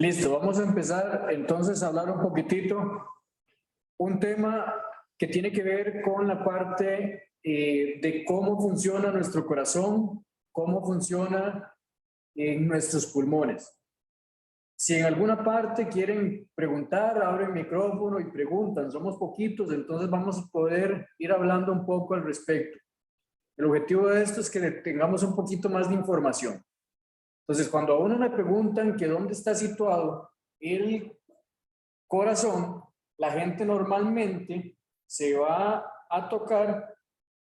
Listo, vamos a empezar entonces a hablar un poquitito, un tema que tiene que ver con la parte de cómo funciona nuestro corazón, cómo funciona en nuestros pulmones. Si en alguna parte quieren preguntar, abren micrófono y preguntan, somos poquitos, entonces vamos a poder ir hablando un poco al respecto. El objetivo de esto es que tengamos un poquito más de información. Entonces, cuando a uno le preguntan que dónde está situado el corazón, la gente normalmente se va a tocar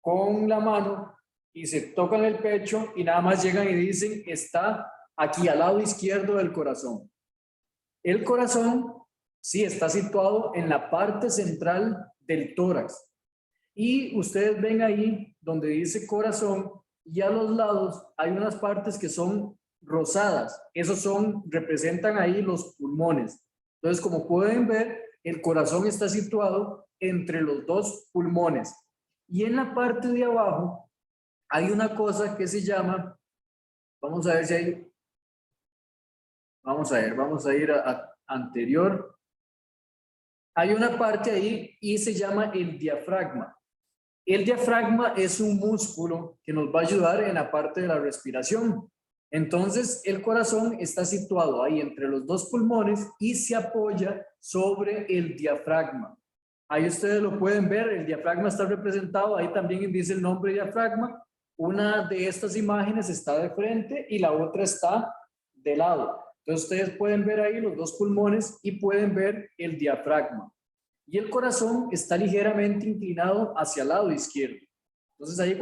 con la mano y se tocan el pecho y nada más llegan y dicen, está aquí al lado izquierdo del corazón. El corazón sí está situado en la parte central del tórax. Y ustedes ven ahí donde dice corazón y a los lados hay unas partes que son rosadas. Esos representan ahí los pulmones. Entonces, como pueden ver, el corazón está situado entre los dos pulmones. Y en la parte de abajo hay una cosa que se llama, vamos a ver si hay, vamos a ir a anterior. Hay una parte ahí y se llama el diafragma. El diafragma es un músculo que nos va a ayudar en la parte de la respiración. Entonces, el corazón está situado ahí entre los dos pulmones y se apoya sobre el diafragma. Ahí ustedes lo pueden ver, el diafragma está representado, ahí también dice el nombre diafragma. Una de estas imágenes está de frente y la otra está de lado. Entonces, ustedes pueden ver ahí los dos pulmones y pueden ver el diafragma. Y el corazón está ligeramente inclinado hacia el lado izquierdo. Entonces ahí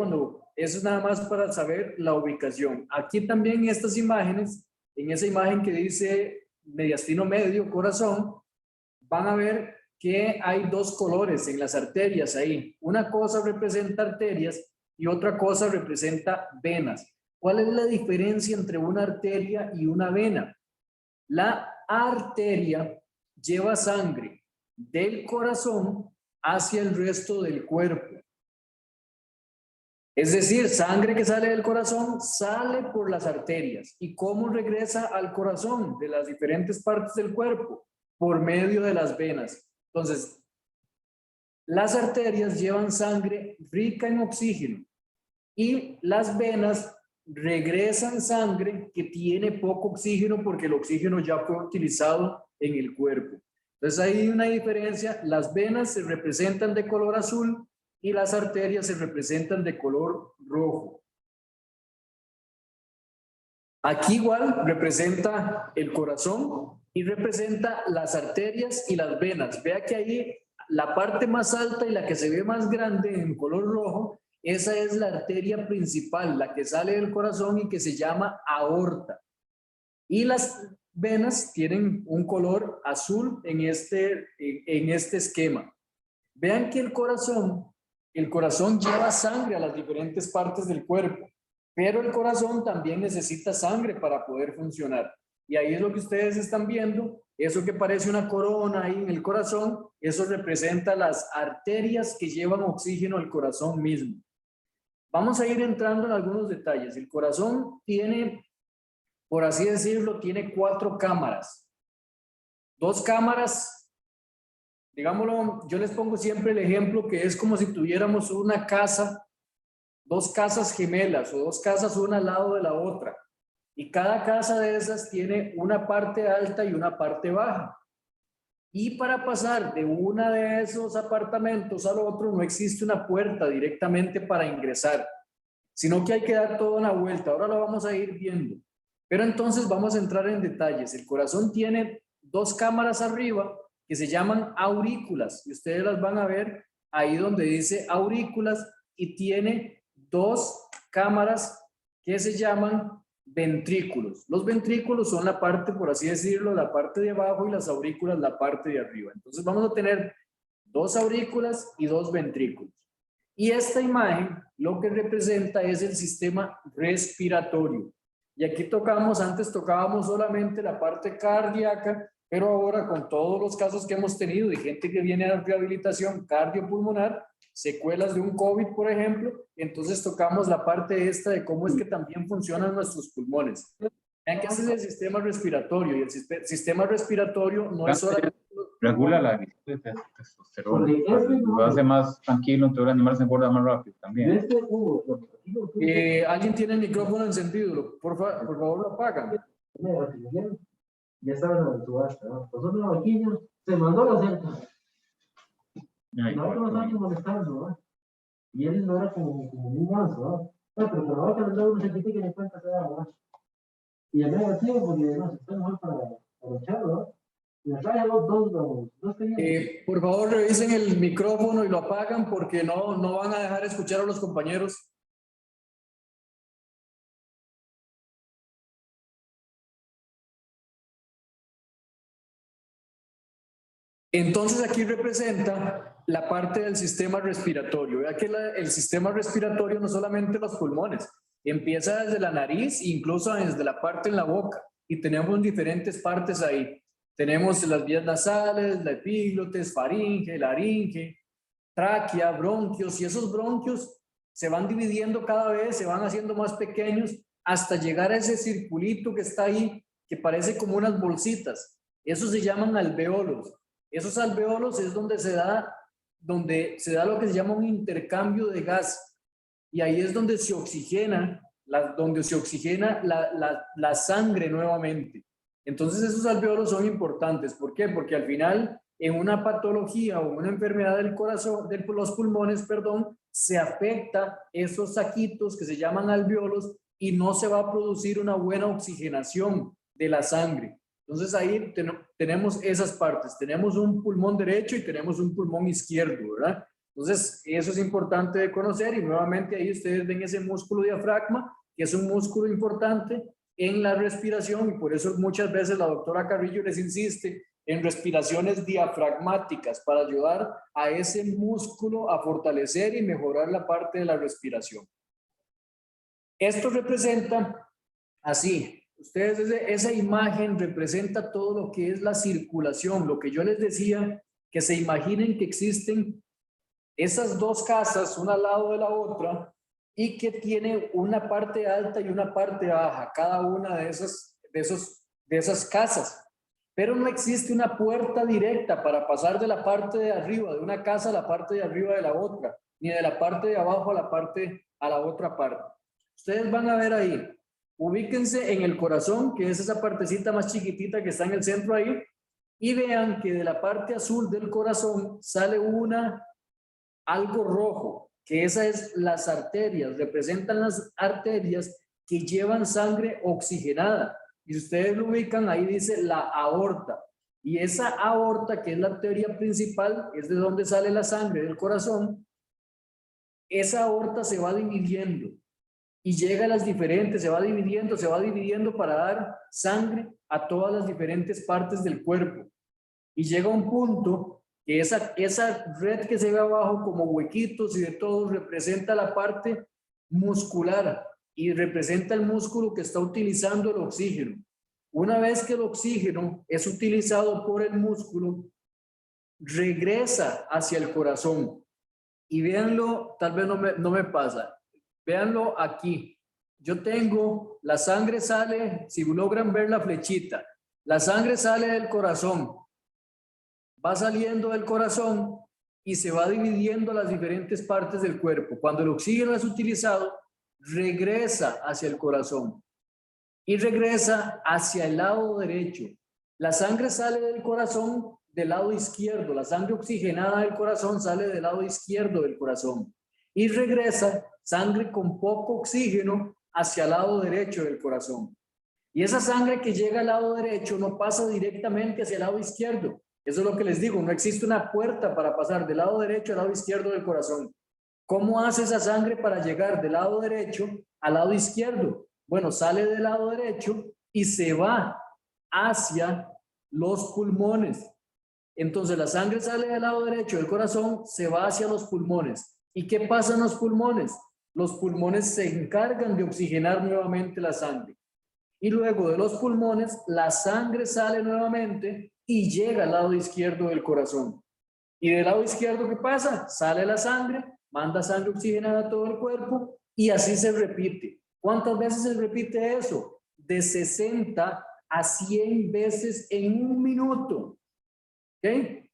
eso es nada más para saber la ubicación. Aquí también en estas imágenes, en esa imagen que dice mediastino medio, corazón, van a ver que hay dos colores en las arterias ahí. Una cosa representa arterias y otra cosa representa venas. ¿Cuál es la diferencia entre una arteria y una vena? La arteria lleva sangre del corazón hacia el resto del cuerpo. Es decir, sangre que sale del corazón sale por las arterias. ¿Y cómo regresa al corazón de las diferentes partes del cuerpo? Por medio de las venas. Entonces, las arterias llevan sangre rica en oxígeno y las venas regresan sangre que tiene poco oxígeno porque el oxígeno ya fue utilizado en el cuerpo. Entonces hay una diferencia, las venas se representan de color azul y las arterias se representan de color rojo. Aquí igual representa el corazón y representa las arterias y las venas. Vea que ahí la parte más alta y la que se ve más grande en color rojo, esa es la arteria principal, la que sale del corazón y que se llama aorta. Y las venas tienen un color azul en este esquema. Vean que el corazón lleva sangre a las diferentes partes del cuerpo, pero el corazón también necesita sangre para poder funcionar. Y ahí es lo que ustedes están viendo, eso que parece una corona ahí en el corazón, eso representa las arterias que llevan oxígeno al corazón mismo. Vamos a ir entrando en algunos detalles. El corazón tiene, por así decirlo, tiene 4 cámaras. 2 cámaras, digámoslo, yo les pongo siempre el ejemplo que es como si tuviéramos una casa, 2 casas gemelas o 2 casas una al lado de la otra. Y cada casa de esas tiene una parte alta y una parte baja. Y para pasar de una de esos apartamentos al otro no existe una puerta directamente para ingresar, sino que hay que dar toda una vuelta. Ahora lo vamos a ir viendo. Pero entonces vamos a entrar en detalles. El corazón tiene 2 cámaras arriba que se llaman aurículas y ustedes las van a ver ahí donde dice aurículas y tiene 2 cámaras que se llaman ventrículos. Los ventrículos son la parte, por así decirlo, la parte de abajo y las aurículas la parte de arriba. Entonces vamos a tener 2 aurículas y 2 ventrículos. Y esta imagen lo que representa es el sistema respiratorio. Y aquí antes tocábamos solamente la parte cardíaca, pero ahora con todos los casos que hemos tenido de gente que viene a la rehabilitación cardiopulmonar, secuelas de un COVID, por ejemplo, entonces tocamos la parte esta de cómo es que también funcionan nuestros pulmones. Vean que ese es el sistema respiratorio y el sistema respiratorio no es solamente... Regula la emisión de testosterona. Lo hace más tranquilo, entonces el animal se engorda más rápido también. Alguien tiene el micrófono encendido, por favor lo apagan. Ya estaban en el subasta, ¿no? Nosotros los vaquillos se mandó la cerca. Nosotros nos estábamos molestando, ¿no? Y él no era como muy manso, ¿no? Pero por la vaca le da uno se quita que le cuenta cada ¿no? Y el negativo, porque no se está mejor para echarlo, ¿no? Y nos trae dos por favor, revisen el micrófono y lo apagan porque no van a dejar escuchar a los compañeros. Entonces aquí representa la parte del sistema respiratorio. Vea que el sistema respiratorio no solamente los pulmones, empieza desde la nariz, incluso desde la parte en la boca, y tenemos diferentes partes ahí. Tenemos las vías nasales, la epiglotis, faringe, laringe, tráquea, bronquios, y esos bronquios se van dividiendo cada vez, se van haciendo más pequeños hasta llegar a ese circulito que está ahí, que parece como unas bolsitas. Esos se llaman alveolos. Esos alveolos es donde se da lo que se llama un intercambio de gas. Y ahí es donde se oxigena, la sangre nuevamente. Entonces esos alveolos son importantes. ¿Por qué? Porque al final en una patología o una enfermedad del corazón, de los pulmones, perdón, se afecta esos saquitos que se llaman alveolos y no se va a producir una buena oxigenación de la sangre. Entonces ahí tenemos esas partes, tenemos un pulmón derecho y tenemos un pulmón izquierdo, ¿verdad? Entonces eso es importante de conocer y nuevamente ahí ustedes ven ese músculo diafragma, que es un músculo importante en la respiración y por eso muchas veces la doctora Carrillo les insiste en respiraciones diafragmáticas para ayudar a ese músculo a fortalecer y mejorar la parte de la respiración. Esto representa así. Ustedes, esa imagen representa todo lo que es la circulación, lo que yo les decía, que se imaginen que existen esas dos casas, una al lado de la otra, y que tiene una parte alta y una parte baja, cada una de esas casas. Pero no existe una puerta directa para pasar de la parte de arriba de una casa a la parte de arriba de la otra, ni de la parte de abajo a la otra parte. Ustedes van a ver ahí. Ubíquense en el corazón, que es esa partecita más chiquitita que está en el centro ahí, y vean que de la parte azul del corazón sale algo rojo, que esa es las arterias, representan las arterias que llevan sangre oxigenada. Y si ustedes lo ubican, ahí dice la aorta. Y esa aorta, que es la arteria principal, es de donde sale la sangre del corazón, esa aorta se va dividiendo. Y llega a las diferentes, se va dividiendo para dar sangre a todas las diferentes partes del cuerpo. Y llega un punto que esa red que se ve abajo como huequitos y de todo representa la parte muscular y representa el músculo que está utilizando el oxígeno. Una vez que el oxígeno es utilizado por el músculo, regresa hacia el corazón. Y véanlo, tal vez no me pasa. Véanlo aquí. Yo tengo, la sangre sale, si logran ver la flechita, la sangre sale del corazón, va saliendo del corazón y se va dividiendo las diferentes partes del cuerpo. Cuando el oxígeno es utilizado, regresa hacia el corazón y regresa hacia el lado derecho. La sangre sale del corazón del lado izquierdo, la sangre oxigenada del corazón sale del lado izquierdo del corazón y regresa sangre con poco oxígeno hacia el lado derecho del corazón. Y esa sangre que llega al lado derecho no pasa directamente hacia el lado izquierdo. Eso es lo que les digo, no existe una puerta para pasar del lado derecho al lado izquierdo del corazón. ¿Cómo hace esa sangre para llegar del lado derecho al lado izquierdo? Bueno, sale del lado derecho y se va hacia los pulmones. Entonces la sangre sale del lado derecho del corazón, se va hacia los pulmones. ¿Y qué pasa en los pulmones? Los pulmones se encargan de oxigenar nuevamente la sangre. Y luego de los pulmones, la sangre sale nuevamente y llega al lado izquierdo del corazón. Y del lado izquierdo, ¿qué pasa? Sale la sangre, manda sangre oxigenada a todo el cuerpo y así se repite. ¿Cuántas veces se repite eso? de 60 a 100 veces en un minuto. ¿Ok?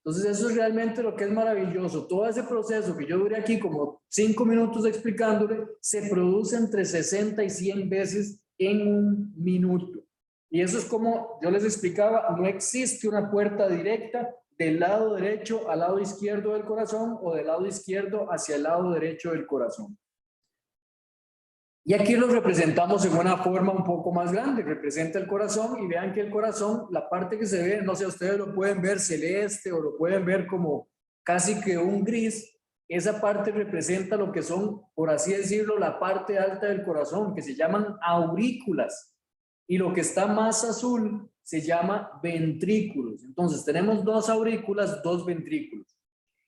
Entonces eso es realmente lo que es maravilloso. Todo ese proceso que yo duré aquí como 5 minutos explicándole, se produce entre 60 y 100 veces en un minuto. Y eso es como yo les explicaba, no existe una puerta directa del lado derecho al lado izquierdo del corazón o del lado izquierdo hacia el lado derecho del corazón. Y aquí lo representamos en una forma un poco más grande. Representa el corazón y vean que el corazón, la parte que se ve, no sé, ustedes lo pueden ver celeste o lo pueden ver como casi que un gris. Esa parte representa lo que son, por así decirlo, la parte alta del corazón, que se llaman aurículas. Y lo que está más azul se llama ventrículos. Entonces tenemos 2 aurículas, 2 ventrículos.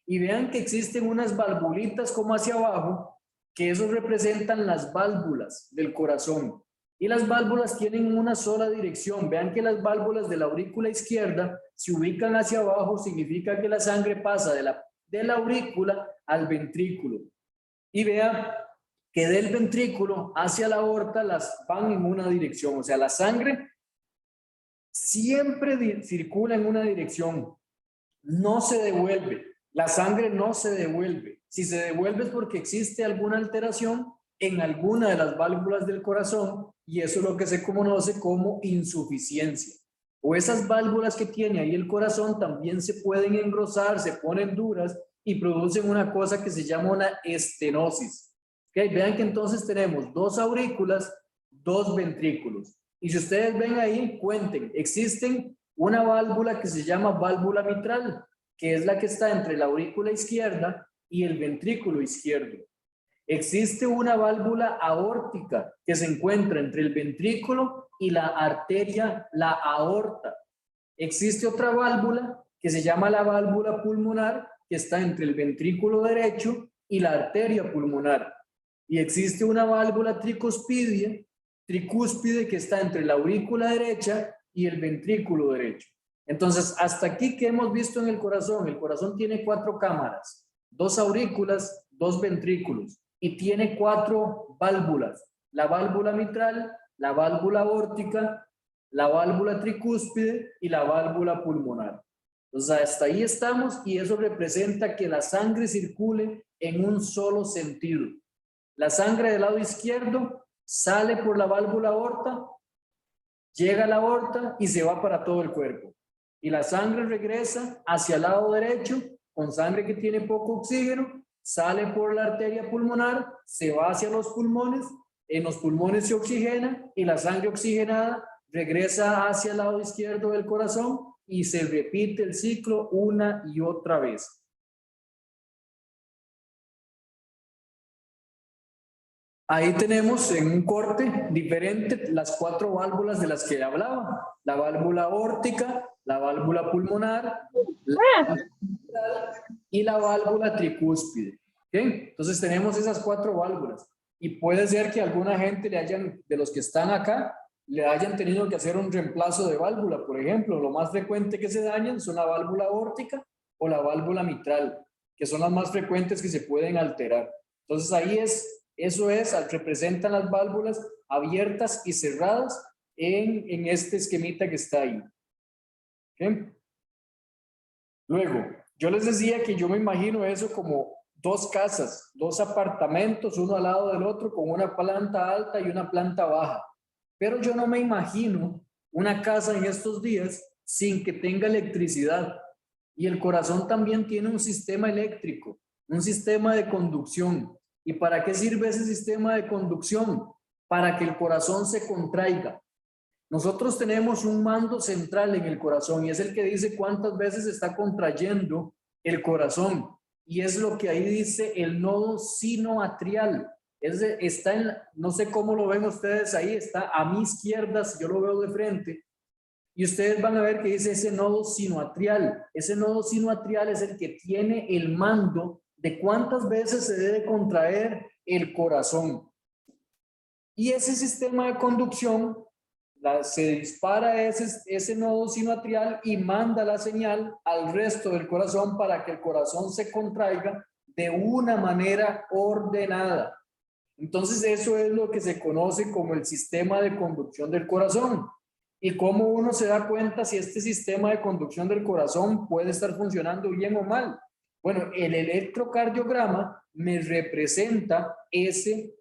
Y vean que existen unas valvulitas como hacia abajo, que eso representan las válvulas del corazón. Y las válvulas tienen una sola dirección. Vean que las válvulas de la aurícula izquierda se ubican hacia abajo, significa que la sangre pasa de la aurícula al ventrículo. Y vean que del ventrículo hacia la aorta las van en una dirección. O sea, la sangre siempre circula en una dirección. No se devuelve. La sangre no se devuelve. Si se devuelve es porque existe alguna alteración en alguna de las válvulas del corazón y eso es lo que se conoce como insuficiencia. O esas válvulas que tiene ahí el corazón también se pueden engrosar, se ponen duras y producen una cosa que se llama una estenosis. ¿Okay? Vean que entonces tenemos 2 aurículas, 2 ventrículos. Y si ustedes ven ahí, cuenten, existen una válvula que se llama válvula mitral, que es la que está entre la aurícula izquierda y el ventrículo izquierdo. Existe una válvula aórtica que se encuentra entre el ventrículo y la arteria, la aorta. Existe otra válvula que se llama la válvula pulmonar, que está entre el ventrículo derecho y la arteria pulmonar. Y existe una válvula tricúspide que está entre la aurícula derecha y el ventrículo derecho. Entonces, hasta aquí, ¿qué hemos visto en el corazón? El corazón tiene 4 cámaras, 2 aurículas, 2 ventrículos y tiene 4 válvulas. La válvula mitral, la válvula aórtica, la válvula tricúspide y la válvula pulmonar. Entonces, hasta ahí estamos y eso representa que la sangre circule en un solo sentido. La sangre del lado izquierdo sale por la válvula aorta, llega a la aorta y se va para todo el cuerpo. Y la sangre regresa hacia el lado derecho con sangre que tiene poco oxígeno, sale por la arteria pulmonar, se va hacia los pulmones, en los pulmones se oxigena y la sangre oxigenada regresa hacia el lado izquierdo del corazón y se repite el ciclo una y otra vez. Ahí tenemos en un corte diferente las 4 válvulas de las que hablaba. La válvula aórtica, la válvula pulmonar, y la válvula tricúspide. ¿Okay? Entonces tenemos esas 4 válvulas. Y puede ser que alguna gente de los que están acá, le hayan tenido que hacer un reemplazo de válvula. Por ejemplo, lo más frecuente que se dañan son la válvula aórtica o la válvula mitral, que son las más frecuentes que se pueden alterar. Entonces ahí eso representan las válvulas abiertas y cerradas en este esquemita que está ahí. ¿Okay? Luego, yo les decía que yo me imagino eso como 2 casas, 2 apartamentos, uno al lado del otro, con una planta alta y una planta baja. Pero yo no me imagino una casa en estos días sin que tenga electricidad. Y el corazón también tiene un sistema eléctrico, un sistema de conducción. ¿Y para qué sirve ese sistema de conducción? Para que el corazón se contraiga. Nosotros tenemos un mando central en el corazón y es el que dice cuántas veces está contrayendo el corazón. Y es lo que ahí dice el nodo sinoatrial. No sé cómo lo ven ustedes ahí, está a mi izquierda, si yo lo veo de frente. Y ustedes van a ver que dice ese nodo sinoatrial. Ese nodo sinoatrial es el que tiene el mando de cuántas veces se debe contraer el corazón. Y ese sistema de conducción se dispara ese nodo sinoatrial y manda la señal al resto del corazón para que el corazón se contraiga de una manera ordenada. Entonces eso es lo que se conoce como el sistema de conducción del corazón. ¿Y cómo uno se da cuenta si este sistema de conducción del corazón puede estar funcionando bien o mal? Bueno, el electrocardiograma me representa ese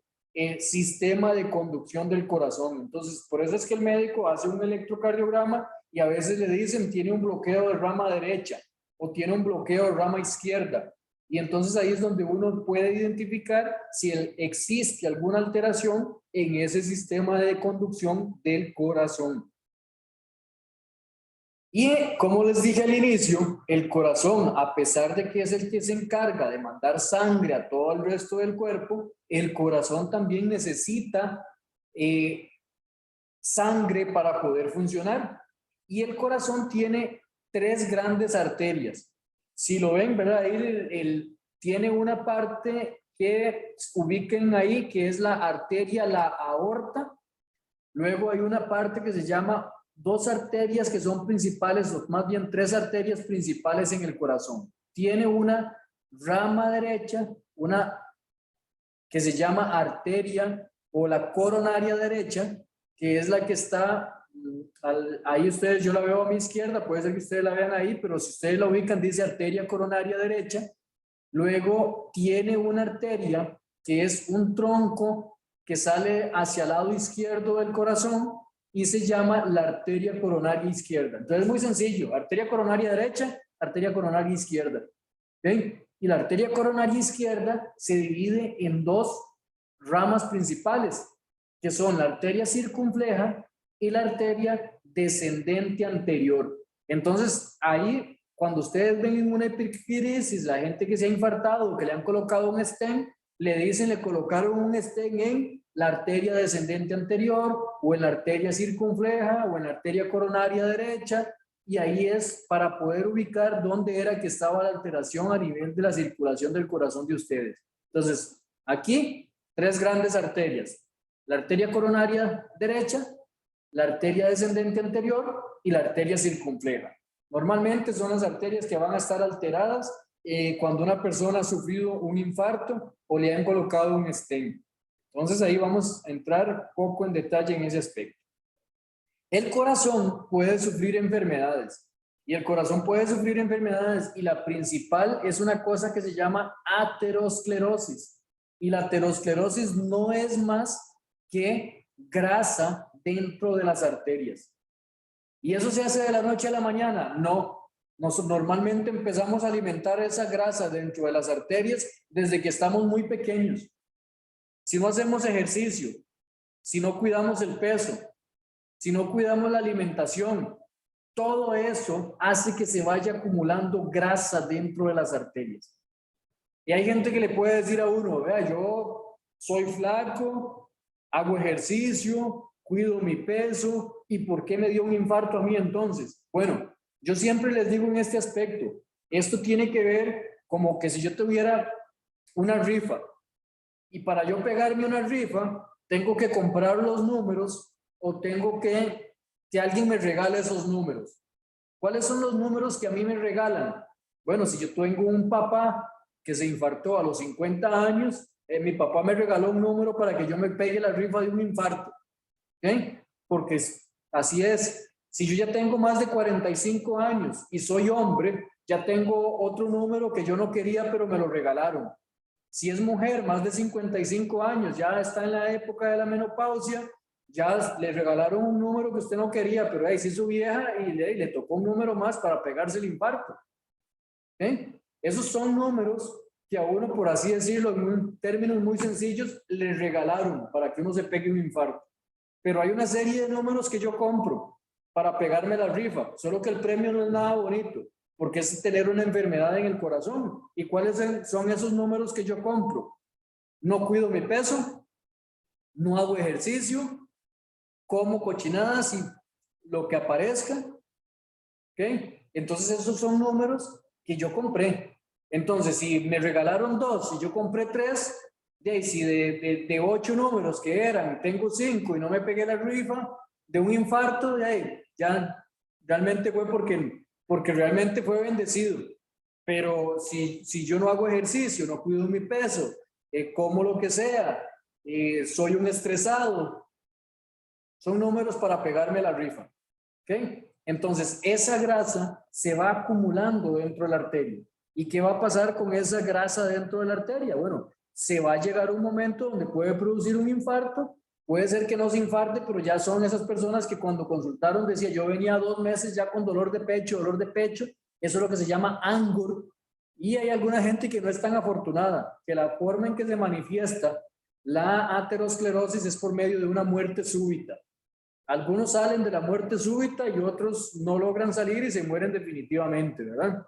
sistema de conducción del corazón. Entonces, por eso es que el médico hace un electrocardiograma y a veces le dicen tiene un bloqueo de rama derecha o tiene un bloqueo de rama izquierda. Y entonces ahí es donde uno puede identificar si existe alguna alteración en ese sistema de conducción del corazón. Y como les dije al inicio, el corazón, a pesar de que es el que se encarga de mandar sangre a todo el resto del cuerpo, el corazón también necesita sangre para poder funcionar. Y el corazón tiene 3 grandes arterias. Si lo ven, ¿verdad? Ahí tiene una parte que ubiquen ahí, que es la arteria, la aorta. Luego hay una parte que se llama 2 arterias que son principales, o más bien 3 arterias principales en el corazón. Tiene una rama derecha, una que se llama arteria o la coronaria derecha, que es la que está ahí ustedes, yo la veo a mi izquierda, puede ser que ustedes la vean ahí, pero si ustedes la ubican dice arteria coronaria derecha. Luego tiene una arteria que es un tronco que sale hacia el lado izquierdo del corazón y se llama la arteria coronaria izquierda. Entonces es muy sencillo, arteria coronaria derecha, arteria coronaria izquierda. ¿Okay? Y la arteria coronaria izquierda se divide en 2 ramas principales, que son la arteria circunfleja y la arteria descendente anterior. Entonces ahí, cuando ustedes ven una epifiresis, la gente que se ha infartado o que le han colocado un stent, le dicen, le colocaron un stent en la arteria descendente anterior o en la arteria circunfleja o en la arteria coronaria derecha, y ahí es para poder ubicar dónde era que estaba la alteración a nivel de la circulación del corazón de ustedes. Entonces, aquí 3 grandes arterias: la arteria coronaria derecha, la arteria descendente anterior y la arteria circunfleja. Normalmente son las arterias que van a estar alteradas cuando una persona ha sufrido un infarto o le han colocado un stent. Entonces ahí vamos a entrar poco en detalle en ese aspecto. El corazón puede sufrir enfermedades y el corazón puede sufrir enfermedades y la principal es una cosa que se llama aterosclerosis. Y la aterosclerosis no es más que grasa dentro de las arterias. ¿Y eso se hace de la noche a la mañana? No. Normalmente empezamos a alimentar esa grasa dentro de las arterias desde que estamos muy pequeños. Si no hacemos ejercicio, si no cuidamos el peso, si no cuidamos la alimentación, todo eso hace que se vaya acumulando grasa dentro de las arterias. Y hay gente que le puede decir a uno, vea, yo soy flaco, hago ejercicio, cuido mi peso, ¿y por qué me dio un infarto a mí entonces? Bueno, yo siempre les digo en este aspecto, esto tiene que ver como que si yo tuviera una rifa y para yo pegarme una rifa tengo que comprar los números o tengo que alguien me regale esos números. ¿Cuáles son los números que a mí me regalan? Bueno, si yo tengo un papá que se infartó a los 50 años, mi papá me regaló un número para que yo me pegue la rifa de un infarto. ¿Okay? Porque así es. Si yo ya tengo más de 45 años y soy hombre, ya tengo otro número que yo no quería, pero me lo regalaron. Si es mujer, más de 55 años, ya está en la época de la menopausia, ya le regalaron un número que usted no quería, pero ahí se hizo vieja y le tocó un número más para pegarse el infarto. Esos son números que a uno, por así decirlo, en términos muy sencillos, le regalaron para que uno se pegue un infarto. Pero hay una serie de números que yo compro para pegarme la rifa, solo que el premio no es nada bonito, porque es tener una enfermedad en el corazón. ¿Y cuáles son esos números que yo compro? No cuido mi peso, no hago ejercicio, como cochinadas y lo que aparezca. ¿Okay? Entonces esos son números que yo compré. Entonces si me regalaron 2 y yo compré 3, si de 8 números que eran, tengo 5 y no me pegué la rifa de un infarto, ya realmente fue porque realmente fue bendecido. Pero si yo no hago ejercicio, no cuido mi peso, como lo que sea, soy un estresado. Son números para pegarme la rifa. ¿Ok? Entonces, esa grasa se va acumulando dentro de la arteria. ¿Y qué va a pasar con esa grasa dentro de la arteria? Bueno, se va a llegar un momento donde puede producir un infarto. Puede ser que no se infarte, pero ya son esas personas que cuando consultaron decía, yo venía 2 meses ya con dolor de pecho. Eso es lo que se llama ANGOR. Y hay alguna gente que no es tan afortunada, que la forma en que se manifiesta la aterosclerosis es por medio de una muerte súbita. Algunos salen de la muerte súbita y otros no logran salir y se mueren definitivamente, ¿verdad?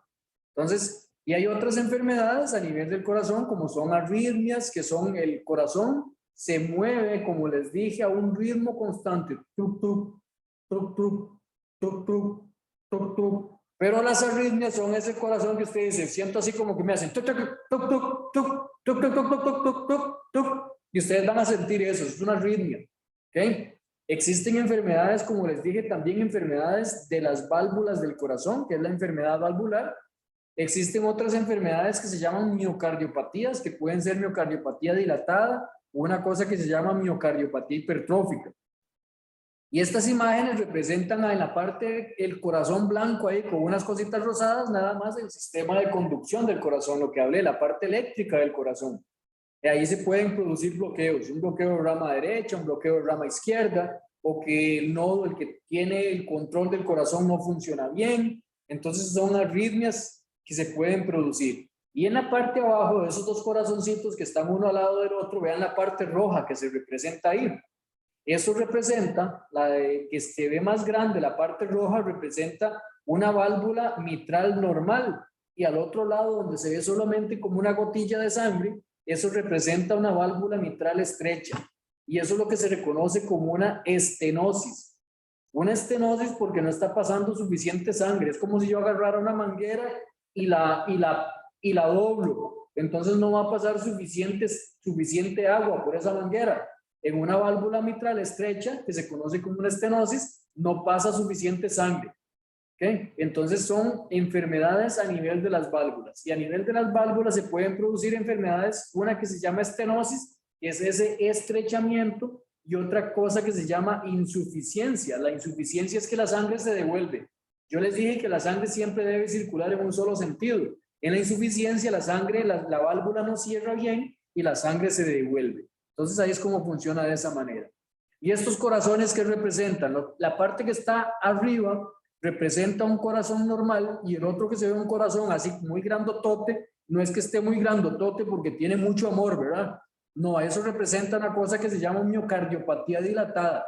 Entonces, y hay otras enfermedades a nivel del corazón, como son arritmias, que son el corazón se mueve, como les dije, a un ritmo constante. Tuc, tuc, tuc, tuc, tuc, tuc, tuc, tuc. Pero las arritmias son ese corazón que usted dice, siento así como que me hacen tuc, tuc, tuc, tuc, tuc, tuc, tuc, tuc, tuc, tuc, tuc, tuc, y ustedes van a sentir eso, es una arritmia. ¿Ok? Existen enfermedades, como les dije, también enfermedades de las válvulas del corazón, que es la enfermedad valvular. Existen otras enfermedades que se llaman miocardiopatías, que pueden ser miocardiopatía dilatada o una cosa que se llama miocardiopatía hipertrófica. Y estas imágenes representan en la parte el corazón blanco ahí con unas cositas rosadas, nada más el sistema de conducción del corazón, lo que hablé, la parte eléctrica del corazón. Y ahí se pueden producir bloqueos, un bloqueo de rama derecha, un bloqueo de rama izquierda, o que el nodo, el que tiene el control del corazón no funciona bien. Entonces son arritmias que se pueden producir. Y en la parte abajo de esos dos corazoncitos que están uno al lado del otro, vean la parte roja que se representa ahí. Eso representa, que se ve más grande, la parte roja representa una válvula mitral normal. Y al otro lado, donde se ve solamente como una gotilla de sangre, eso representa una válvula mitral estrecha. Y eso es lo que se reconoce como una estenosis. Una estenosis porque no está pasando suficiente sangre. Es como si yo agarrara una manguera y la doblo. Entonces no va a pasar suficiente agua por esa manguera. En una válvula mitral estrecha, que se conoce como una estenosis, no pasa suficiente sangre. ¿Okay? Entonces son enfermedades a nivel de las válvulas. Y a nivel de las válvulas se pueden producir enfermedades, una que se llama estenosis, que es ese estrechamiento, y otra cosa que se llama insuficiencia. La insuficiencia es que la sangre se devuelve. Yo les dije que la sangre siempre debe circular en un solo sentido. En la insuficiencia la sangre, la válvula no cierra bien y la sangre se devuelve. Entonces ahí es como funciona de esa manera. Y estos corazones que representan, la parte que está arriba representa un corazón normal y el otro que se ve un corazón así muy grandotote, no es que esté muy grandotote porque tiene mucho amor, ¿verdad? No, eso representa una cosa que se llama miocardiopatía dilatada.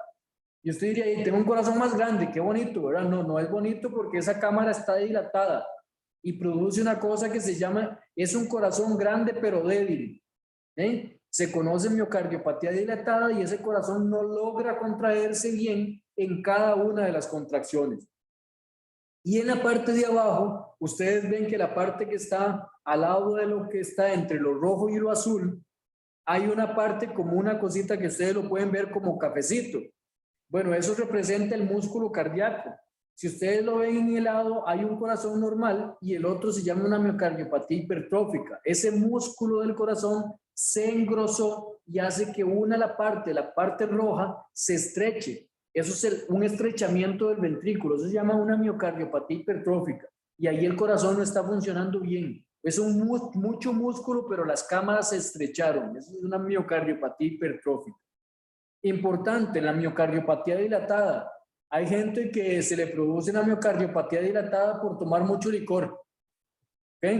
Y usted diría, tengo un corazón más grande, qué bonito, ¿verdad? No, no es bonito porque esa cámara está dilatada y produce una cosa que se llama, es un corazón grande pero débil. ¿Eh? Se conoce miocardiopatía dilatada y ese corazón no logra contraerse bien en cada una de las contracciones. Y en la parte de abajo, ustedes ven que la parte que está al lado de lo que está entre lo rojo y lo azul, hay una parte como una cosita que ustedes lo pueden ver como cafecito. Bueno, eso representa el músculo cardíaco. Si ustedes lo ven en el lado, hay un corazón normal y el otro se llama una miocardiopatía hipertrófica. Ese músculo del corazón se engrosó y hace que la parte roja, se estreche. Eso es un estrechamiento del ventrículo. Eso se llama una miocardiopatía hipertrófica. Y ahí el corazón no está funcionando bien. Es mucho músculo, pero las cámaras se estrecharon. Eso es una miocardiopatía hipertrófica. Importante, la miocardiopatía dilatada. Hay gente que se le produce una miocardiopatía dilatada por tomar mucho licor. ¿Ok?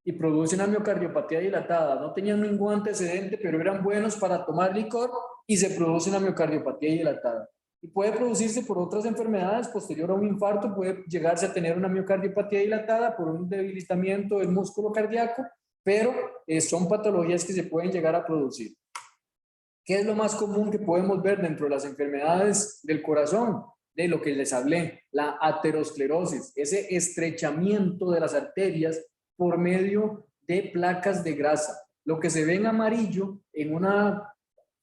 Y produce una miocardiopatía dilatada. No tenían ningún antecedente, pero eran buenos para tomar licor y se produce una miocardiopatía dilatada. Y puede producirse por otras enfermedades, posterior a un infarto, puede llegarse a tener una miocardiopatía dilatada por un debilitamiento del músculo cardíaco, pero son patologías que se pueden llegar a producir. ¿Qué es lo más común que podemos ver dentro de las enfermedades del corazón? De lo que les hablé, la aterosclerosis, ese estrechamiento de las arterias por medio de placas de grasa. Lo que se ve en amarillo, en unas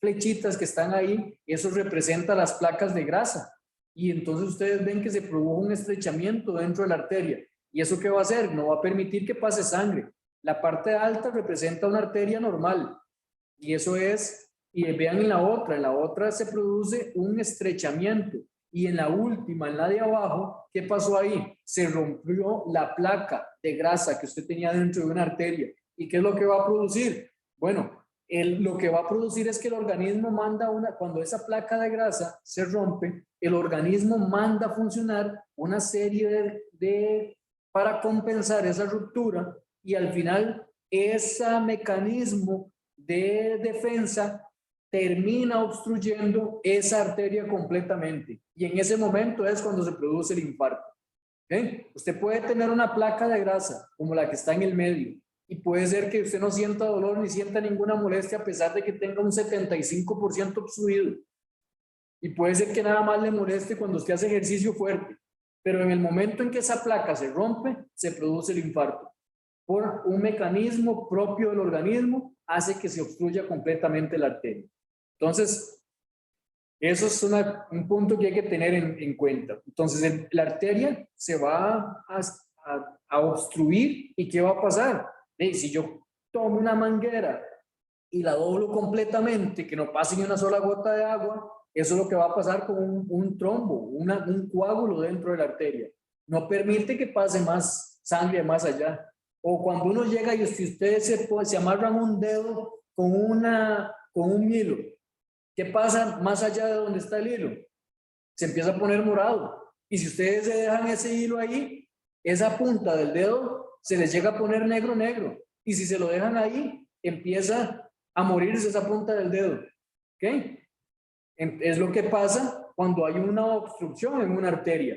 flechitas que están ahí, eso representa las placas de grasa. Y entonces ustedes ven que se produjo un estrechamiento dentro de la arteria. ¿Y eso qué va a hacer? No va a permitir que pase sangre. La parte alta representa una arteria normal. Y eso es Y vean en la otra se produce un estrechamiento. Y en la última, en la de abajo, ¿qué pasó ahí? Se rompió la placa de grasa que usted tenía dentro de una arteria. ¿Y qué es lo que va a producir? Bueno, lo que va a producir es que el organismo manda cuando esa placa de grasa se rompe, el organismo manda a funcionar una serie para compensar esa ruptura y al final ese mecanismo de defensa termina obstruyendo esa arteria completamente. Y en ese momento es cuando se produce el infarto. ¿Okay? Usted puede tener una placa de grasa como la que está en el medio y puede ser que usted no sienta dolor ni sienta ninguna molestia a pesar de que tenga un 75% obstruido. Y puede ser que nada más le moleste cuando usted hace ejercicio fuerte. Pero en el momento en que esa placa se rompe, se produce el infarto. Por un mecanismo propio del organismo, hace que se obstruya completamente la arteria. Entonces, eso es un punto que hay que tener en cuenta. Entonces, la arteria se va a obstruir y ¿qué va a pasar? Si yo tomo una manguera y la doblo completamente, que no pase ni una sola gota de agua, eso es lo que va a pasar con un trombo, un coágulo dentro de la arteria. No permite que pase más sangre más allá. O cuando uno llega y ustedes se amarran un dedo con un hilo, ¿qué pasa más allá de donde está el hilo? Se empieza a poner morado. Y si ustedes se dejan ese hilo ahí, esa punta del dedo se les llega a poner negro, negro. Y si se lo dejan ahí, empieza a morirse esa punta del dedo. ¿Ok? Es lo que pasa cuando hay una obstrucción en una arteria.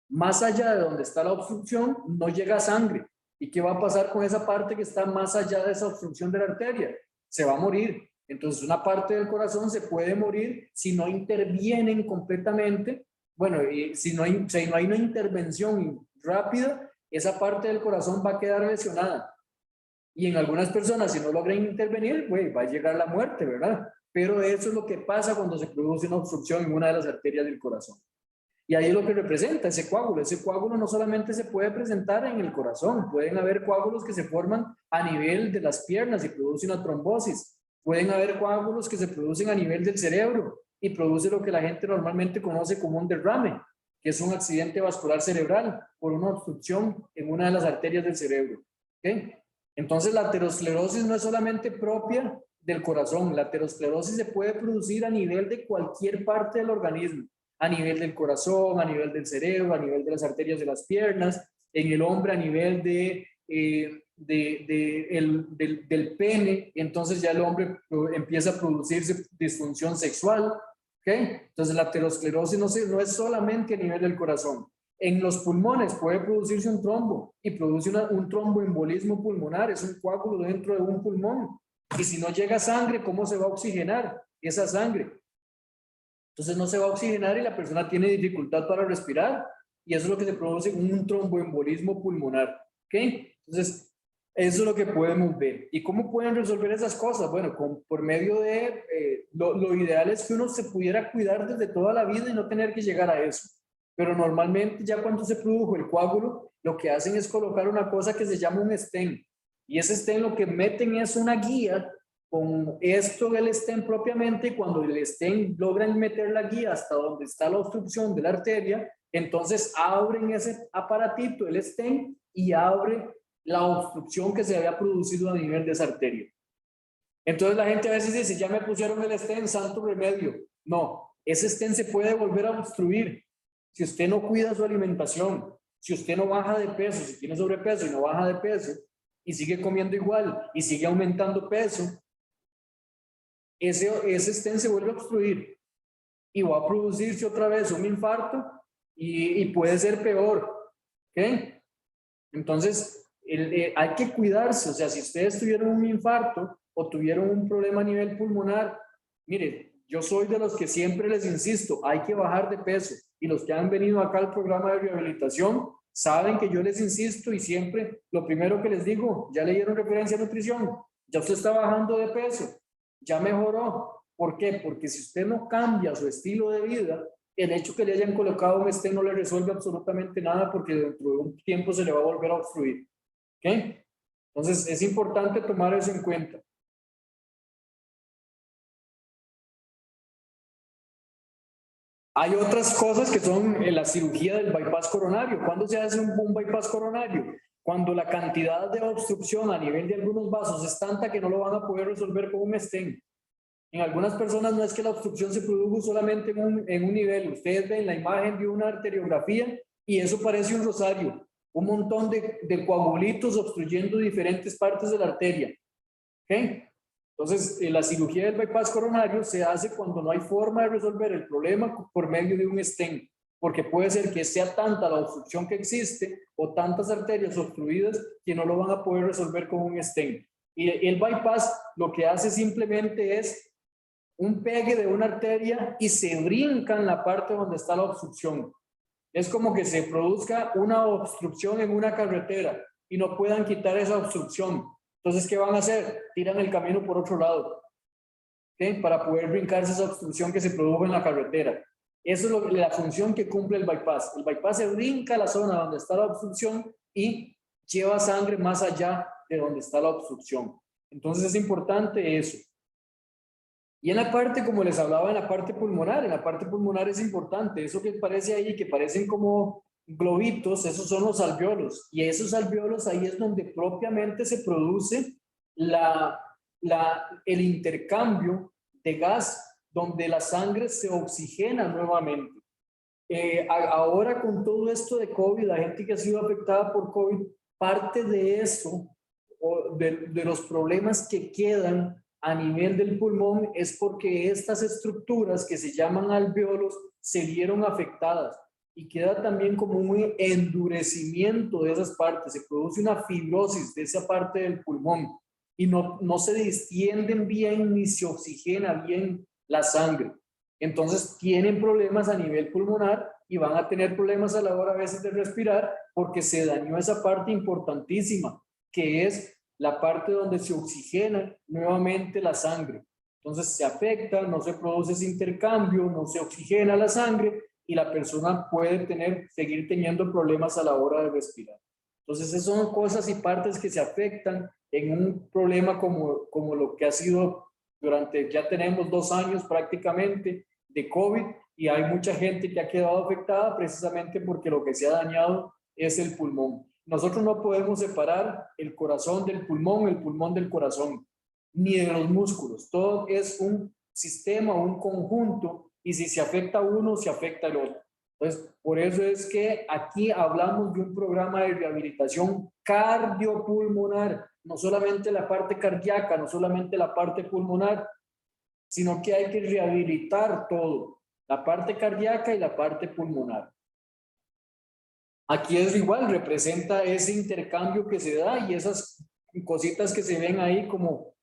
Más allá de donde está la obstrucción, no llega sangre. ¿Y qué va a pasar con esa parte que está más allá de esa obstrucción de la arteria? Se va a morir. Entonces, una parte del corazón se puede morir si no intervienen completamente. Bueno, si no hay una intervención rápida, esa parte del corazón va a quedar lesionada. Y en algunas personas, si no logran intervenir, va a llegar la muerte, ¿verdad? Pero eso es lo que pasa cuando se produce una obstrucción en una de las arterias del corazón. Y ahí es lo que representa ese coágulo. Ese coágulo no solamente se puede presentar en el corazón, pueden haber coágulos que se forman a nivel de las piernas y producen una trombosis. Pueden haber coágulos que se producen a nivel del cerebro y produce lo que la gente normalmente conoce como un derrame, que es un accidente vascular cerebral por una obstrucción en una de las arterias del cerebro. ¿Okay? Entonces la aterosclerosis no es solamente propia del corazón, la aterosclerosis se puede producir a nivel de cualquier parte del organismo, a nivel del corazón, a nivel del cerebro, a nivel de las arterias de las piernas, en el hombre a nivel del pene, entonces ya el hombre empieza a producirse disfunción sexual, ¿ok? Entonces la aterosclerosis no es solamente a nivel del corazón. En los pulmones puede producirse un trombo y produce un tromboembolismo pulmonar, es un coágulo dentro de un pulmón. Y si no llega sangre, ¿cómo se va a oxigenar esa sangre? Entonces no se va a oxigenar y la persona tiene dificultad para respirar y eso es lo que se produce un tromboembolismo pulmonar. ¿Ok? Entonces, eso es lo que podemos ver. ¿Y cómo pueden resolver esas cosas? Bueno, por medio de, lo ideal es que uno se pudiera cuidar desde toda la vida y no tener que llegar a eso. Pero normalmente ya cuando se produjo el coágulo, lo que hacen es colocar una cosa que se llama un stent. Y ese stent lo que meten es una guía con esto del stent propiamente, y cuando el stent logran meter la guía hasta donde está la obstrucción de la arteria, entonces abren ese aparatito, el stent, y abre la obstrucción que se había producido a nivel de esa arteria. Entonces la gente a veces dice, ya me pusieron el stent, santo remedio. No, ese stent se puede volver a obstruir si usted no cuida su alimentación, si usted no baja de peso, si tiene sobrepeso y no baja de peso, y sigue comiendo igual y sigue aumentando peso, ese stent se vuelve a obstruir y va a producirse otra vez un infarto y puede ser peor. ¿Ok? Entonces, hay que cuidarse. O sea, si ustedes tuvieron un infarto o tuvieron un problema a nivel pulmonar, mire, yo soy de los que siempre les insisto, hay que bajar de peso. Y los que han venido acá al programa de rehabilitación saben que yo les insisto y siempre lo primero que les digo, ya leyeron referencia a nutrición, ya usted está bajando de peso, ya mejoró. ¿Por qué? Porque si usted no cambia su estilo de vida, el hecho que le hayan colocado un stent no le resuelve absolutamente nada porque dentro de un tiempo se le va a volver a obstruir. ¿Ok? Entonces es importante tomar eso en cuenta. Hay otras cosas que son la cirugía del bypass coronario. ¿Cuándo se hace un bypass coronario? Cuando la cantidad de obstrucción a nivel de algunos vasos es tanta que no lo van a poder resolver con un stent. En algunas personas no es que la obstrucción se produjo solamente en un nivel. Ustedes ven la imagen de una arteriografía y eso parece un rosario. Un montón de coagulitos obstruyendo diferentes partes de la arteria. ¿Okay? Entonces, la cirugía del bypass coronario se hace cuando no hay forma de resolver el problema por medio de un stent, porque puede ser que sea tanta la obstrucción que existe o tantas arterias obstruidas que no lo van a poder resolver con un stent. Y el bypass lo que hace simplemente es un pegue de una arteria y se brinca en la parte donde está la obstrucción. Es como que se produzca una obstrucción en una carretera y no puedan quitar esa obstrucción. Entonces, ¿qué van a hacer? Tiran el camino por otro lado, ¿okay? Para poder brincarse esa obstrucción que se produjo en la carretera. Eso es la función que cumple el bypass. El bypass se brinca la zona donde está la obstrucción y lleva sangre más allá de donde está la obstrucción. Entonces es importante eso. Y en la parte, como les hablaba, en la parte pulmonar es importante. Eso que parece ahí, que parecen como globitos, esos son los alvéolos. Y esos alvéolos ahí es donde propiamente se produce el intercambio de gas, donde la sangre se oxigena nuevamente. Ahora con todo esto de COVID, la gente que ha sido afectada por COVID, parte de eso, de los problemas que quedan a nivel del pulmón, es porque estas estructuras que se llaman alvéolos se vieron afectadas y queda también como un endurecimiento de esas partes, se produce una fibrosis de esa parte del pulmón y no se distienden bien ni se oxigena bien la sangre. Entonces tienen problemas a nivel pulmonar y van a tener problemas a la hora a veces de respirar porque se dañó esa parte importantísima, que es la parte donde se oxigena nuevamente la sangre. Entonces se afecta, no se produce ese intercambio, no se oxigena la sangre y la persona puede seguir teniendo problemas a la hora de respirar. Entonces esas son cosas y partes que se afectan en un problema como lo que ha sido ya tenemos 2 años prácticamente de COVID y hay mucha gente que ha quedado afectada precisamente porque lo que se ha dañado es el pulmón. Nosotros no podemos separar el corazón del pulmón, el pulmón del corazón, ni de los músculos. Todo es un sistema, un conjunto, y si se afecta uno, se afecta el otro. Entonces, por eso es que aquí hablamos de un programa de rehabilitación cardiopulmonar, no solamente la parte cardíaca, no solamente la parte pulmonar, sino que hay que rehabilitar todo, la parte cardíaca y la parte pulmonar. Aquí es igual, representa ese intercambio que se da y esas cositas que se ven ahí como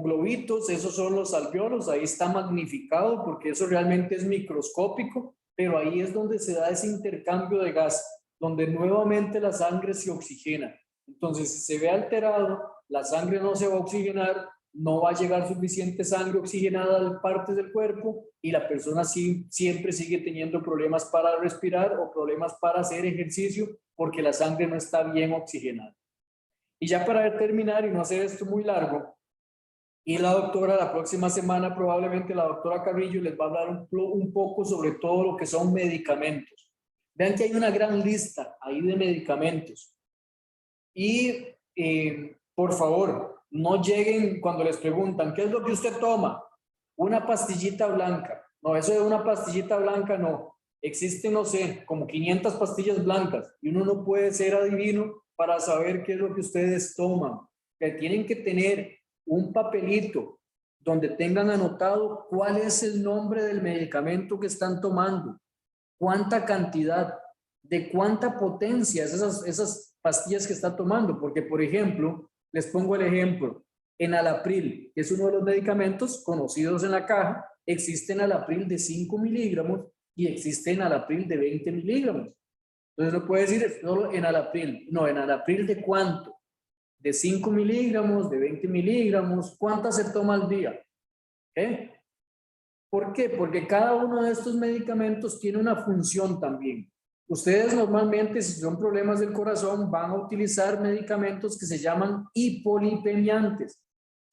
globitos, esos son los alvéolos, ahí está magnificado porque eso realmente es microscópico, pero ahí es donde se da ese intercambio de gas, donde nuevamente la sangre se oxigena. Entonces, si se ve alterado, la sangre no se va a oxigenar, no va a llegar suficiente sangre oxigenada a partes del cuerpo y la persona siempre sigue teniendo problemas para respirar o problemas para hacer ejercicio porque la sangre no está bien oxigenada. Y ya para terminar y no hacer esto muy largo, y la próxima semana probablemente la doctora Carrillo les va a hablar un poco sobre todo lo que son medicamentos. Vean que hay una gran lista ahí de medicamentos. Y por favor, no lleguen cuando les preguntan, ¿qué es lo que usted toma? Una pastillita blanca. No, eso de una pastillita blanca no. Existen, no sé, como 500 pastillas blancas y uno no puede ser adivino para saber qué es lo que ustedes toman. Que tienen que tener un papelito donde tengan anotado cuál es el nombre del medicamento que están tomando, cuánta cantidad, de cuánta potencia esas pastillas que está tomando, porque por ejemplo, les pongo el ejemplo, enalapril, que es uno de los medicamentos conocidos en la caja, existe enalapril de 5 miligramos y existe enalapril de 20 miligramos. Entonces no puede decir solo enalapril, no, enalapril de cuánto, de 5 miligramos, de 20 miligramos, ¿cuántas se toma al día? ¿Por qué? Porque cada uno de estos medicamentos tiene una función también. Ustedes normalmente, si son problemas del corazón, van a utilizar medicamentos que se llaman hipolipemiantes.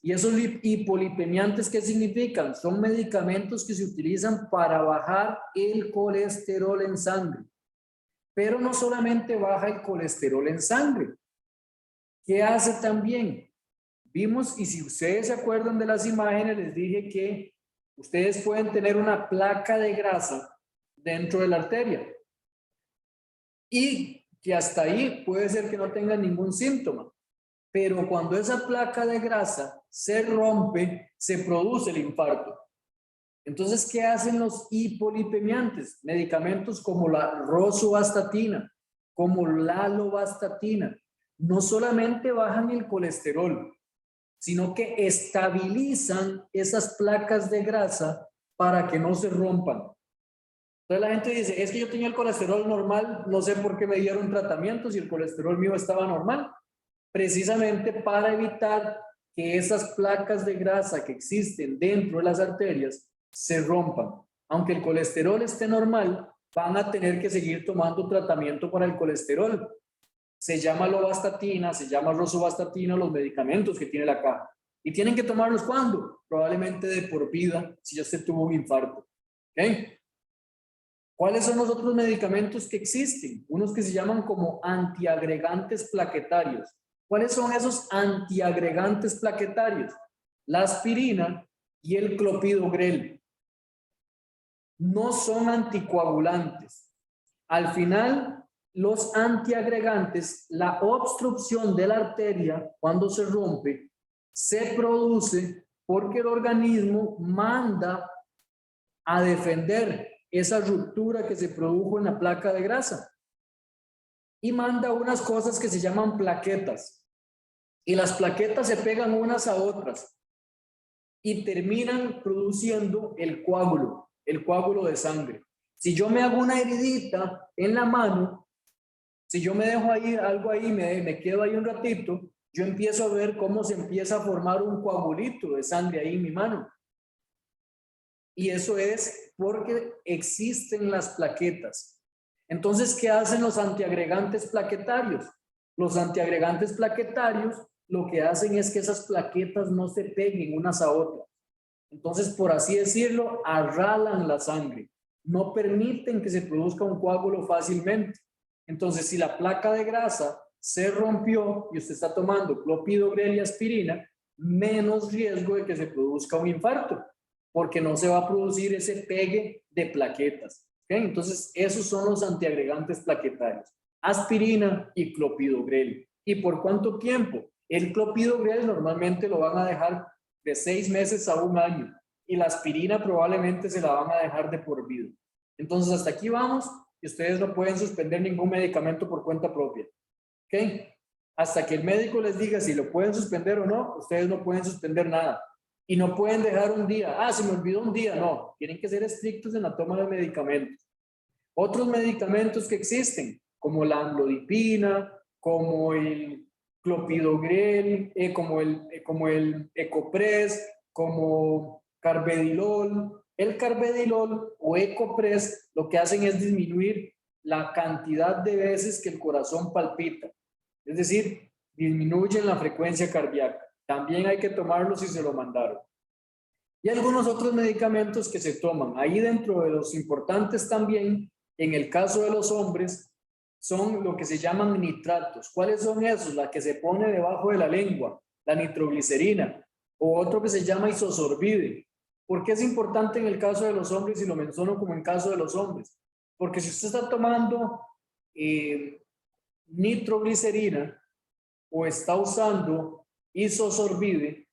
¿Y esos hipolipemiantes qué significan? Son medicamentos que se utilizan para bajar el colesterol en sangre. Pero no solamente baja el colesterol en sangre. ¿Qué hace también? Vimos, y si ustedes se acuerdan de las imágenes, les dije que ustedes pueden tener una placa de grasa dentro de la arteria. Y que hasta ahí puede ser que no tengan ningún síntoma. Pero cuando esa placa de grasa se rompe, se produce el infarto. Entonces, ¿qué hacen los hipolipemiantes? Medicamentos como la rosuvastatina, como la lovastatina, no solamente bajan el colesterol, sino que estabilizan esas placas de grasa para que no se rompan. Entonces la gente dice, es que yo tenía el colesterol normal, no sé por qué me dieron tratamiento si el colesterol mío estaba normal. Precisamente para evitar que esas placas de grasa que existen dentro de las arterias se rompan. Aunque el colesterol esté normal, van a tener que seguir tomando tratamiento para el colesterol. Se llama lovastatina, se llama rosuvastatina, los medicamentos que tiene la caja. ¿Y tienen que tomarlos cuándo? Probablemente de por vida, si ya usted tuvo un infarto. ¿Okay? ¿Cuáles son los otros medicamentos que existen? Unos que se llaman como antiagregantes plaquetarios. ¿Cuáles son esos antiagregantes plaquetarios? La aspirina y el clopidogrel. No son anticoagulantes. Al final, los antiagregantes, la obstrucción de la arteria, cuando se rompe, se produce porque el organismo manda a defender esa ruptura que se produjo en la placa de grasa y manda unas cosas que se llaman plaquetas, y las plaquetas se pegan unas a otras y terminan produciendo el coágulo de sangre. Si yo me hago una heridita en la mano, si yo me dejo ahí algo ahí, me quedo ahí un ratito, yo empiezo a ver cómo se empieza a formar un coagulito de sangre ahí en mi mano. Y eso es porque existen las plaquetas. Entonces, ¿qué hacen los antiagregantes plaquetarios? Los antiagregantes plaquetarios lo que hacen es que esas plaquetas no se peguen unas a otras. Entonces, por así decirlo, arralan la sangre. No permiten que se produzca un coágulo fácilmente. Entonces, si la placa de grasa se rompió y usted está tomando clopidogrel y aspirina, menos riesgo de que se produzca un infarto, porque no se va a producir ese pegue de plaquetas. ¿Okay? Entonces, esos son los antiagregantes plaquetarios. Aspirina y clopidogrel. ¿Y por cuánto tiempo? El clopidogrel normalmente lo van a dejar de 6 meses a 1 año y la aspirina probablemente se la van a dejar de por vida. Entonces, hasta aquí vamos y ustedes no pueden suspender ningún medicamento por cuenta propia. ¿Ok? Hasta que el médico les diga si lo pueden suspender o no, ustedes no pueden suspender nada. Y no pueden dejar un día. Ah, se me olvidó un día. No, tienen que ser estrictos en la toma de medicamentos. Otros medicamentos que existen, como la amlodipina, como el clopidogrel, como el Ecopres, como carbedilol. El carbedilol o Ecopres lo que hacen es disminuir la cantidad de veces que el corazón palpita. Es decir, disminuyen la frecuencia cardíaca. También hay que tomarlo si se lo mandaron. Y algunos otros medicamentos que se toman. Ahí dentro de los importantes también, en el caso de los hombres, son lo que se llaman nitratos. ¿Cuáles son esos? La que se pone debajo de la lengua, la nitroglicerina, o otro que se llama isosorbide. ¿Por qué es importante en el caso de los hombres y lo menciono como en caso de los hombres? Porque si usted está tomando nitroglicerina o está usando isosorbide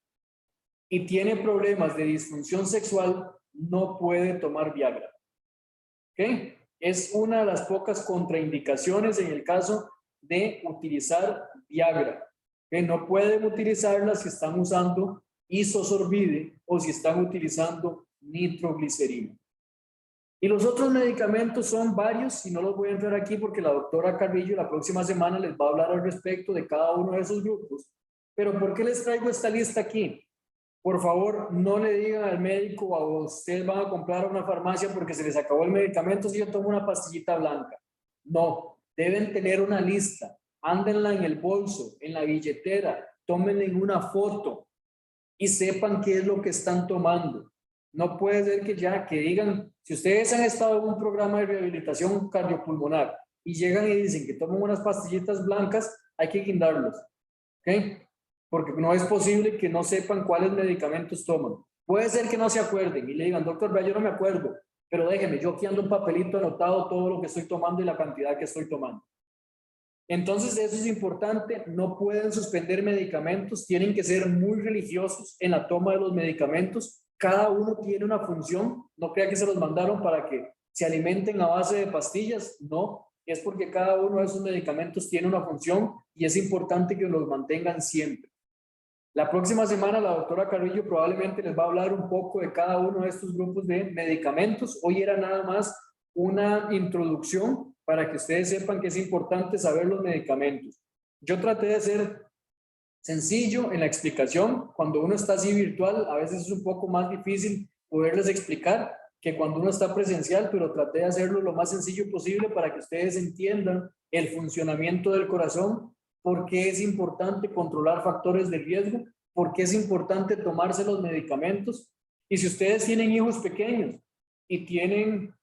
y tiene problemas de disfunción sexual, no puede tomar Viagra. ¿Ok? Es una de las pocas contraindicaciones en el caso de utilizar Viagra. ¿Ok? No pueden utilizarla si están usando isosorbide o si están utilizando nitroglicerina. Y los otros medicamentos son varios y no los voy a entrar aquí porque la doctora Carrillo la próxima semana les va a hablar al respecto de cada uno de esos grupos. Pero ¿por qué les traigo esta lista aquí? Por favor, no le digan al médico o a ustedes van a comprar a una farmacia porque se les acabó el medicamento si yo tomo una pastillita blanca. No, deben tener una lista. Ándenla en el bolso, en la billetera, tómenla en una foto. y sepan qué es lo que están tomando. No puede ser que digan, si ustedes han estado en un programa de rehabilitación cardiopulmonar y llegan y dicen que toman unas pastillitas blancas, hay que guindarlos, ¿ok? Porque no es posible que no sepan cuáles medicamentos toman. Puede ser que no se acuerden y le digan, doctor, vea, yo no me acuerdo, pero déjeme, yo aquí ando un papelito anotado todo lo que estoy tomando y la cantidad que estoy tomando. Entonces, eso es importante, no pueden suspender medicamentos, tienen que ser muy religiosos en la toma de los medicamentos. Cada uno tiene una función, no crea que se los mandaron para que se alimenten a base de pastillas, no, es porque cada uno de esos medicamentos tiene una función y es importante que los mantengan siempre. La próxima semana la doctora Carrillo probablemente les va a hablar un poco de cada uno de estos grupos de medicamentos. Hoy era nada más una introducción para que ustedes sepan que es importante saber los medicamentos. Yo traté de ser sencillo en la explicación. Cuando uno está así virtual, a veces es un poco más difícil poderles explicar que cuando uno está presencial, pero traté de hacerlo lo más sencillo posible para que ustedes entiendan el funcionamiento del corazón, por qué es importante controlar factores de riesgo, por qué es importante tomarse los medicamentos. Y si ustedes tienen hijos pequeños y tienen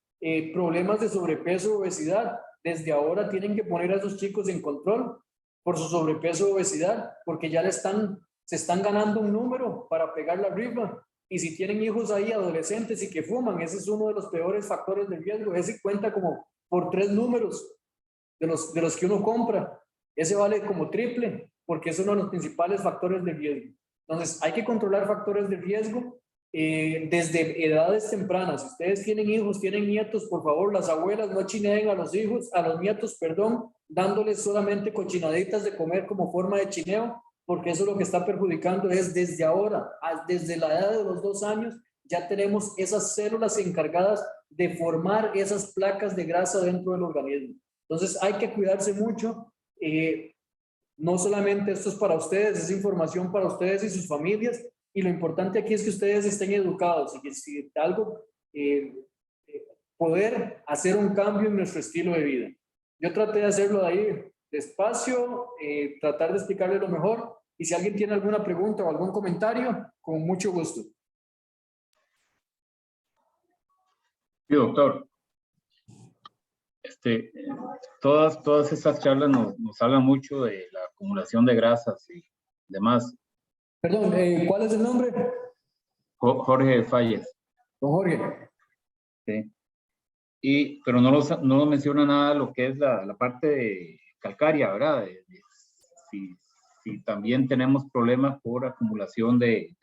problemas de sobrepeso o obesidad, desde ahora tienen que poner a esos chicos en control por su sobrepeso o obesidad, porque ya se están ganando un número para pegar la rifa. Y si tienen hijos ahí, adolescentes y que fuman, ese es uno de los peores factores de riesgo. Ese cuenta como por 3 números de los que uno compra. Ese vale como triple, porque es uno de los principales factores de riesgo. Entonces, hay que controlar factores de riesgo desde edades tempranas. Si ustedes tienen hijos, tienen nietos, por favor, las abuelas no chineen a los hijos, a los nietos, perdón, dándoles solamente cochinaditas de comer como forma de chineo, porque eso lo que está perjudicando es desde ahora, desde la edad de los 2 años, ya tenemos esas células encargadas de formar esas placas de grasa dentro del organismo. Entonces hay que cuidarse mucho. No solamente esto es para ustedes, es información para ustedes y sus familias, y lo importante aquí es que ustedes estén educados y que si algo poder hacer un cambio en nuestro estilo de vida. Yo traté de hacerlo de ahí despacio, tratar de explicarles lo mejor, y si alguien tiene alguna pregunta o algún comentario, con mucho gusto. Sí, doctor. Todas estas charlas nos hablan mucho de la acumulación de grasas y demás. Perdón, ¿cuál es el nombre? Jorge Falles. Don Jorge. Sí. Pero no menciona nada lo que es la parte de calcárea, ¿verdad? Si también tenemos problemas por acumulación de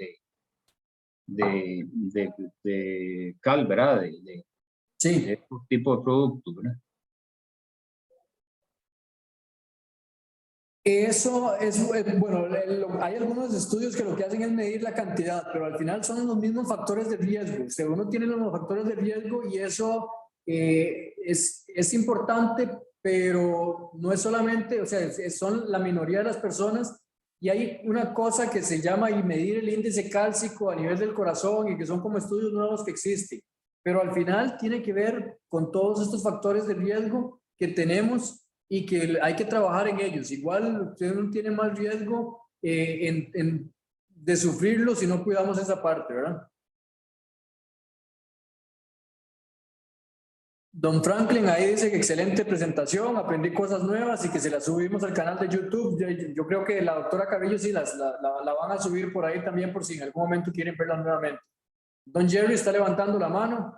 cal, ¿verdad? Sí. De este tipo de productos, ¿verdad? Eso es, bueno, hay algunos estudios que lo que hacen es medir la cantidad, pero al final son los mismos factores de riesgo. Uno tiene los factores de riesgo y eso es importante, pero no es solamente, o sea, son la minoría de las personas, y hay una cosa que se llama y medir el índice cálcico a nivel del corazón, y que son como estudios nuevos que existen, pero al final tiene que ver con todos estos factores de riesgo que tenemos y que hay que trabajar en ellos. Igual usted no tiene más riesgo de sufrirlo si no cuidamos esa parte, ¿verdad? Don Franklin ahí dice que excelente presentación, aprendí cosas nuevas y que se las subimos al canal de YouTube. Yo creo que la doctora Carrillo sí la van a subir por ahí también, por si en algún momento quieren verla nuevamente. Don Jerry está levantando la mano.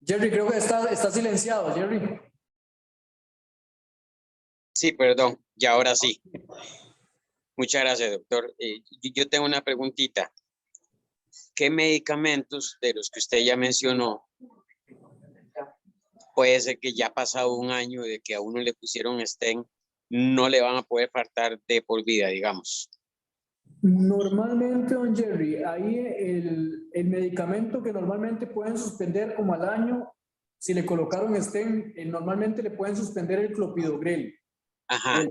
Jerry, creo que está silenciado, Jerry. Sí, perdón, y ahora sí. Muchas gracias, doctor. Yo tengo una preguntita. ¿Qué medicamentos de los que usted ya mencionó puede ser que ya ha pasado un año de que a uno le pusieron stent, no le van a poder faltar de por vida, digamos? Normalmente, don Jerry, ahí el medicamento que normalmente pueden suspender como al año, si le colocaron stent, normalmente le pueden suspender el clopidogrel. Ajá.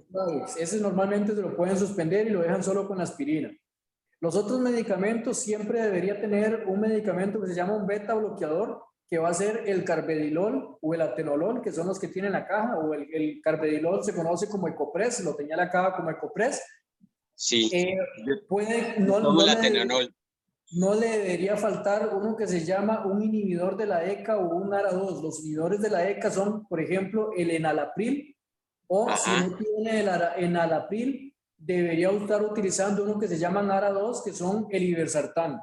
Ese normalmente se lo pueden suspender y lo dejan solo con aspirina. Los otros medicamentos siempre debería tener un medicamento que se llama un beta bloqueador, que va a ser el carvedilol o el atenolol, que son los que tienen la caja, o el carvedilol se conoce como Ecopres, lo tenía la caja como Ecopres. Sí, No la atenolol. no le debería faltar uno que se llama un inhibidor de la ECA o un ARA2. Los inhibidores de la ECA son, por ejemplo, el enalapril, o si Ajá. no tiene el enalapril, debería estar utilizando uno que se llama ARA2, que son el iversartán.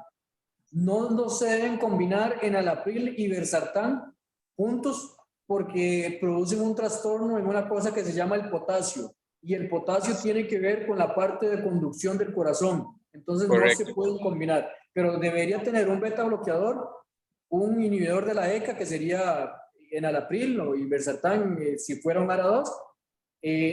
No se deben combinar enalapril y iversartán juntos porque producen un trastorno en una cosa que se llama el potasio. Y el potasio tiene que ver con la parte de conducción del corazón. Entonces Correcto. no se pueden combinar. Pero debería tener un beta bloqueador, un inhibidor de la ECA, que sería enalapril o iversartán, si fuera un ARA2,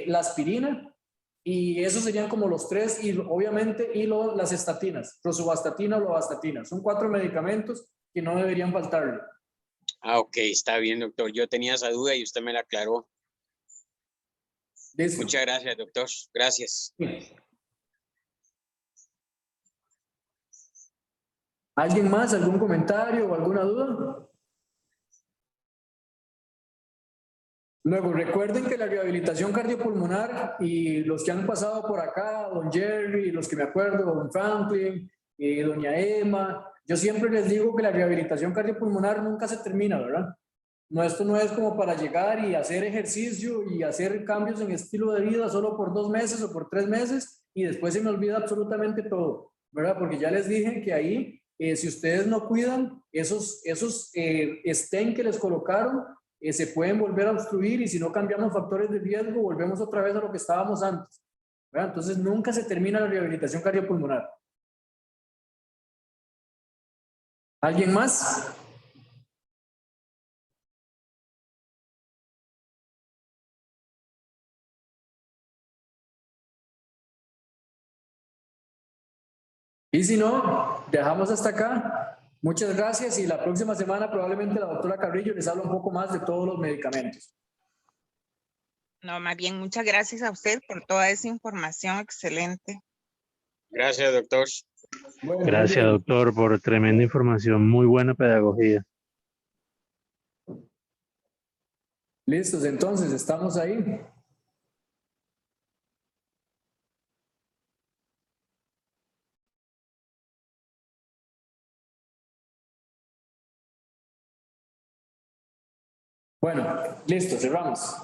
la aspirina, y esos serían como los tres, y obviamente las estatinas, rosuvastatina o lovastatina. Son 4 medicamentos que no deberían faltarle. Ah, ok, está bien, doctor. Yo tenía esa duda y usted me la aclaró. ¿Listo? Muchas gracias, doctor. Gracias. ¿Alguien más? ¿Algún comentario o alguna duda? Luego, recuerden que la rehabilitación cardiopulmonar, y los que han pasado por acá, don Jerry, los que me acuerdo, don Franklin, doña Emma, yo siempre les digo que la rehabilitación cardiopulmonar nunca se termina, ¿verdad? No, esto no es como para llegar y hacer ejercicio y hacer cambios en estilo de vida solo por 2 meses o por 3 meses y después se me olvida absolutamente todo, ¿verdad? Porque ya les dije que ahí, si ustedes no cuidan, esos stent que les colocaron, se pueden volver a obstruir, y si no cambiamos factores de riesgo, volvemos otra vez a lo que estábamos antes, ¿verdad? Entonces nunca se termina la rehabilitación cardiopulmonar. ¿Alguien más? Y si no, dejamos hasta acá. Muchas gracias, y la próxima semana probablemente la doctora Carrillo les habla un poco más de todos los medicamentos. No, más bien, muchas gracias a usted por toda esa información excelente. Gracias, doctor. Bueno, Gracias, muy bien. doctor, por tremenda información. Muy buena pedagogía. Listos, entonces, estamos ahí. Bueno, listo, cerramos.